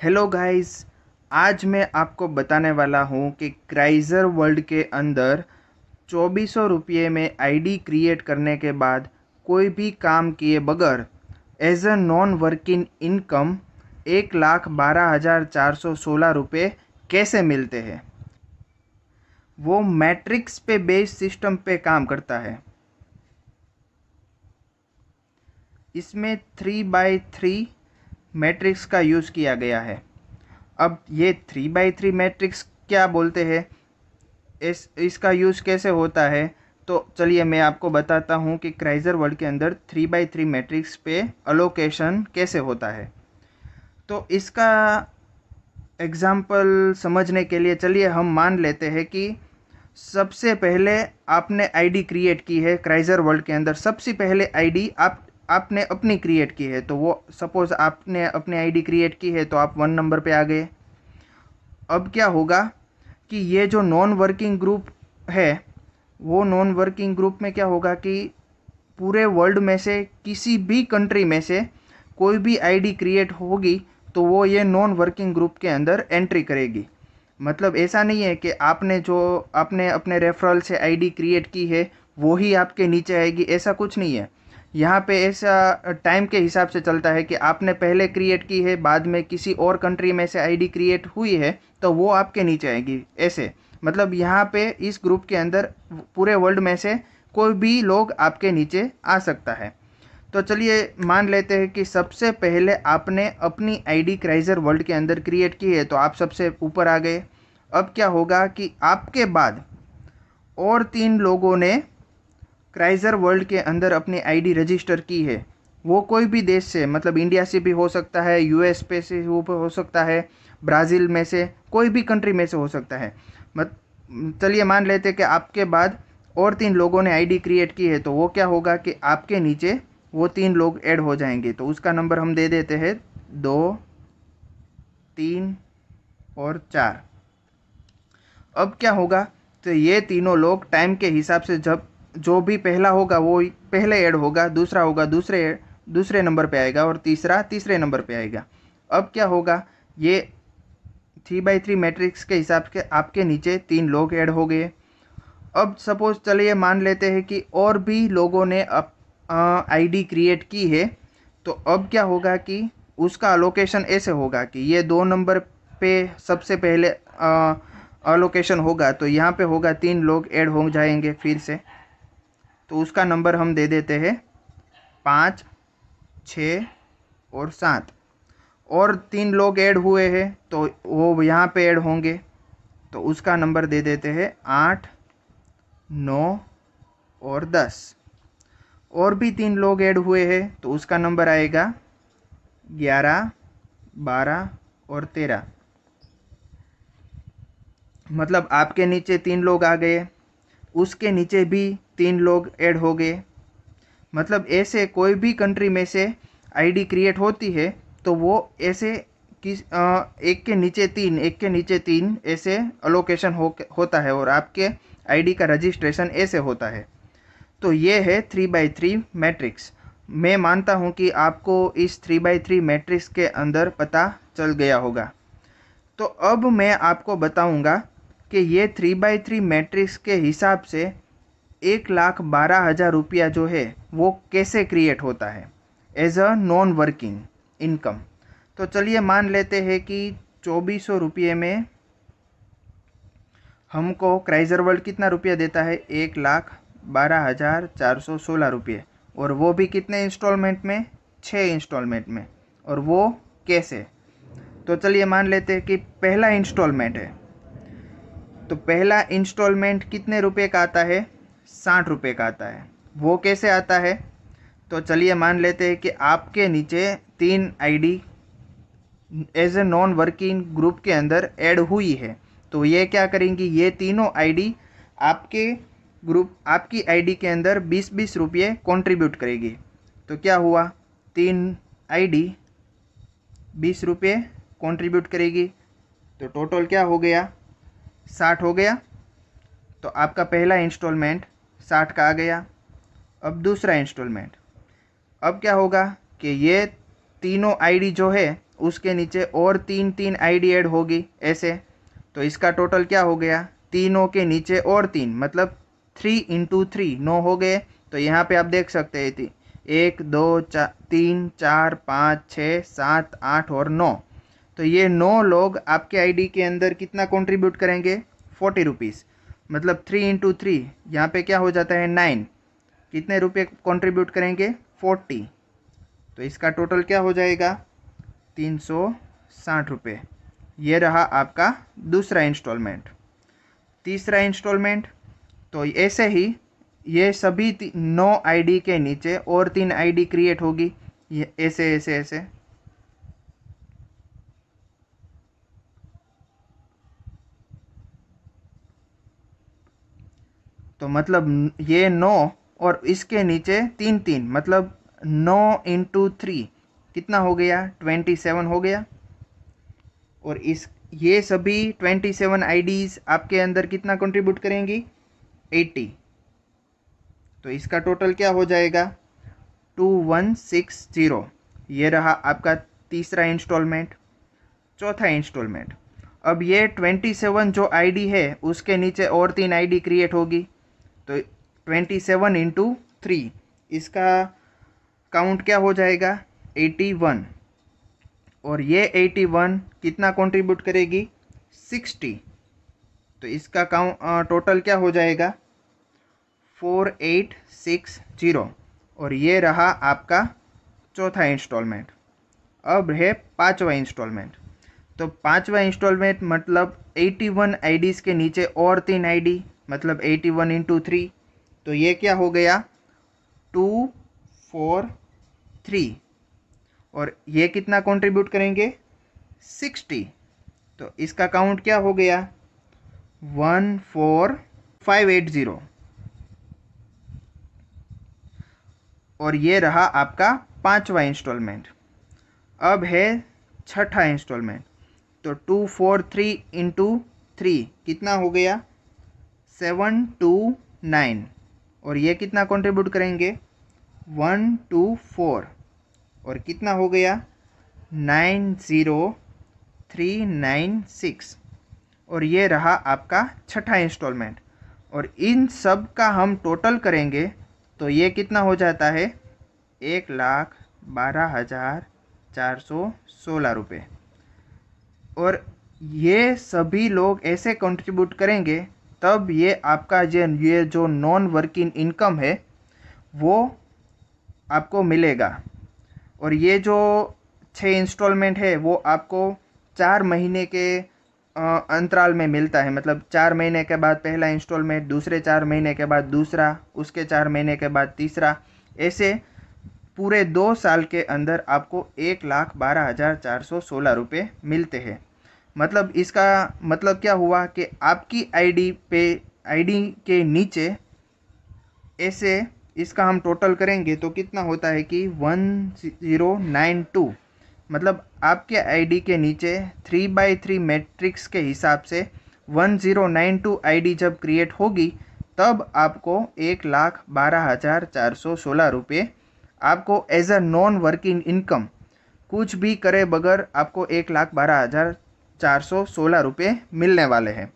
Hello guys. आज मैं आपको बताने वाला हूँ कि क्राइज़र वर्ल्ड के अंदर 2400 रुपये में आईडी क्रिएट करने के बाद कोई भी काम किए बगैर as a non working income 1,12,416 कैसे मिलते हैं। वो मैट्रिक्स पे बेस्ड सिस्टम पे काम करता है। इसमें 3x3 मैट्रिक्स का यूज़ किया गया है। अब ये 3x3 मैट्रिक्स क्या बोलते हैं, इसका यूज़ कैसे होता है, तो चलिए मैं आपको बताता हूँ कि क्राइज़र वर्ल्ड के अंदर 3x3 मैट्रिक्स पे अलोकेशन कैसे होता है। तो इसका एग्जाम्पल समझने के लिए चलिए हम मान लेते हैं कि सबसे पहले आपने आईडी क्रिएट की है। क्राइज़र वर्ल्ड के अंदर सबसे पहले आईडी आपने अपनी क्रिएट की है। तो वो सपोज़ आपने अपनी आईडी क्रिएट की है तो आप 1 नंबर पे आ गए। अब क्या होगा कि ये जो नॉन वर्किंग ग्रुप है, वो नॉन वर्किंग ग्रुप में क्या होगा कि पूरे वर्ल्ड में से किसी भी कंट्री में से कोई भी आईडी क्रिएट होगी तो वो ये नॉन वर्किंग ग्रुप के अंदर एंट्री करेगी। मतलब ऐसा नहीं है कि आपने अपने रेफरल से आईडी क्रिएट की है वो ही आपके नीचे आएगी, ऐसा कुछ नहीं है। यहाँ पे ऐसा टाइम के हिसाब से चलता है कि आपने पहले क्रिएट की है, बाद में किसी और कंट्री में से आईडी क्रिएट हुई है तो वो आपके नीचे आएगी, ऐसे। मतलब यहाँ पे इस ग्रुप के अंदर पूरे वर्ल्ड में से कोई भी लोग आपके नीचे आ सकता है। तो चलिए मान लेते हैं कि सबसे पहले आपने अपनी आईडी क्राइज़र वर्ल्ड के अंदर क्रिएट की है तो आप सबसे ऊपर आ गए। अब क्या होगा कि आपके बाद और 3 लोगों ने क्राइज़र वर्ल्ड के अंदर अपनी आईडी रजिस्टर की है। वो कोई भी देश से, मतलब इंडिया से भी हो सकता है, यूएस पे से हो सकता है, ब्राज़ील में से, कोई भी कंट्री में से हो सकता है। मत चलिए मान लेते हैं कि आपके बाद और 3 लोगों ने आईडी क्रिएट की है तो वो क्या होगा कि आपके नीचे वो 3 लोग ऐड हो जाएंगे। तो उसका नंबर हम दे देते हैं 2, 3 और 4। अब क्या होगा, तो ये तीनों लोग टाइम के हिसाब से जब जो भी पहला होगा वो पहले ऐड होगा, दूसरा होगा दूसरे नंबर पे आएगा और तीसरा तीसरे नंबर पे आएगा। अब क्या होगा, ये 3x3 मैट्रिक्स के हिसाब से आपके नीचे 3 लोग ऐड हो गए। अब सपोज चलिए मान लेते हैं कि और भी लोगों ने आईडी क्रिएट की है। तो अब क्या होगा कि उसका अलोकेशन ऐसे होगा कि ये 2 नंबर पे सबसे पहले अलोकेशन होगा तो यहाँ पे होगा 3 लोग ऐड हो जाएंगे फिर से। तो उसका नंबर हम दे देते हैं 5, 6 और 7। और 3 लोग ऐड हुए हैं तो वो यहाँ पे ऐड होंगे तो उसका नंबर दे देते हैं 8, 9 और 10। और भी 3 लोग ऐड हुए हैं तो उसका नंबर आएगा 11, 12 और 13। मतलब आपके नीचे 3 लोग आ गए, उसके नीचे भी 3 लोग ऐड हो गए। मतलब ऐसे कोई भी कंट्री में से आईडी क्रिएट होती है तो वो ऐसे एक के नीचे 3, एक के नीचे 3 ऐसे अलोकेशन होता है और आपके आईडी का रजिस्ट्रेशन ऐसे होता है। तो ये है 3x3 मैट्रिक्स। मैं मानता हूँ कि आपको इस 3x3 मैट्रिक्स के अंदर पता चल गया होगा। तो अब मैं आपको बताऊंगा कि ये 3x3 मैट्रिक्स के हिसाब से 1,12,000 रुपया जो है वो कैसे क्रिएट होता है as a non working income. तो चलिए मान लेते हैं कि 2400 रुपये में हमको क्राइज़र वर्ल्ड कितना रुपया देता है, 1,12,416 रुपये। और वो भी कितने इंस्टॉलमेंट में, 6 इंस्टॉलमेंट में। और वो कैसे, तो चलिए मान लेते हैं कि पहला इंस्टॉलमेंट है। तो पहला इंस्टॉलमेंट कितने रुपए का आता है, 60 रुपये का आता है। वो कैसे आता है, तो चलिए मान लेते हैं कि आपके नीचे 3 ID as a non working group के अंदर ऐड हुई है। तो ये क्या करेंगी, ये तीनों आईडी आपके ग्रुप आपकी आईडी के अंदर 20-20 रुपये कंट्रीब्यूट करेगी। तो क्या हुआ, 3 आईडी 20 रुपये कंट्रीब्यूट करेगी तो टोटल क्या हो गया, 60 हो गया। तो आपका पहला इंस्टॉलमेंट 60 का आ गया। अब दूसरा इंस्टॉलमेंट, अब क्या होगा कि ये तीनों आईडी जो है उसके नीचे और 3 आईडी ऐड होगी ऐसे, तो इसका टोटल क्या हो गया, तीनों के नीचे और 3 मतलब 3 इंटू 3 9 हो गए। तो यहाँ पे आप देख सकते हैं 1 2 3 4 5 6 7 8 और 9। तो ये 9 लोग आपके आईडी के अंदर कितना कंट्रीब्यूट करेंगे, 40 रुपीज़। मतलब 3 इंटू 3 यहाँ पे क्या हो जाता है 9, कितने रुपये कंट्रीब्यूट करेंगे, 40। तो इसका टोटल क्या हो जाएगा, 360 रुपये। ये रहा आपका दूसरा इंस्टॉलमेंट। तीसरा इंस्टॉलमेंट, तो ऐसे ही ये सभी 9 आईडी के नीचे और 3 आईडी क्रिएट होगी, ये ऐसे ऐसे ऐसे। तो मतलब ये 9 और इसके नीचे 3 मतलब 9 इंटू 3 कितना हो गया, 27 हो गया। और इस ये सभी 27 आईडीज आपके अंदर कितना कंट्रीब्यूट करेंगी, 80। तो इसका टोटल क्या हो जाएगा, 2160। ये रहा आपका तीसरा इंस्टॉलमेंट। चौथा इंस्टॉलमेंट, अब ये 27 जो आईडी है उसके नीचे और 3 आईडी क्रिएट होगी, तो 27 इंटू 3 इसका काउंट क्या हो जाएगा, 81। और ये 81 कितना कंट्रीब्यूट करेगी, 60। तो इसका काउंट टोटल क्या हो जाएगा, 4860। और ये रहा आपका चौथा इंस्टॉलमेंट। अब है पांचवा इंस्टॉलमेंट। तो पांचवा इंस्टॉलमेंट मतलब 81 आईडीज़ के नीचे और 3 आईडी मतलब 81 इंटू 3। तो ये क्या हो गया, 243। और ये कितना कंट्रीब्यूट करेंगे, 60। तो इसका काउंट क्या हो गया, 14580। और ये रहा आपका पांचवा इंस्टॉलमेंट। अब है छठा इंस्टॉलमेंट। तो 243 इंटू 3 कितना हो गया, 729। और ये कितना कंट्रीब्यूट करेंगे, 124। और कितना हो गया, 90396। और ये रहा आपका छठा इंस्टॉलमेंट। और इन सब का हम टोटल करेंगे तो ये कितना हो जाता है, 1,12,416 रुपये। और ये सभी लोग ऐसे कंट्रीब्यूट करेंगे तब ये आपका ये जो नॉन वर्किंग इनकम है वो आपको मिलेगा। और ये जो 6 इंस्टॉलमेंट है वो आपको 4 महीने के अंतराल में मिलता है। मतलब 4 महीने के बाद पहला इंस्टॉलमेंट, दूसरे 4 महीने के बाद दूसरा, उसके 4 महीने के बाद तीसरा, ऐसे पूरे 2 साल के अंदर आपको 1,12,416 रुपये मिलते हैं। मतलब इसका मतलब क्या हुआ कि आपकी आईडी के नीचे ऐसे इसका हम टोटल करेंगे तो कितना होता है कि 1092। मतलब आपके आईडी के नीचे 3x3 मैट्रिक्स के हिसाब से 1092 आईडी जब क्रिएट होगी तब आपको 1,12,416 रुपये आपको as a non working income कुछ भी करे बगैर आपको 1,12,416 रुपये मिलने वाले हैं।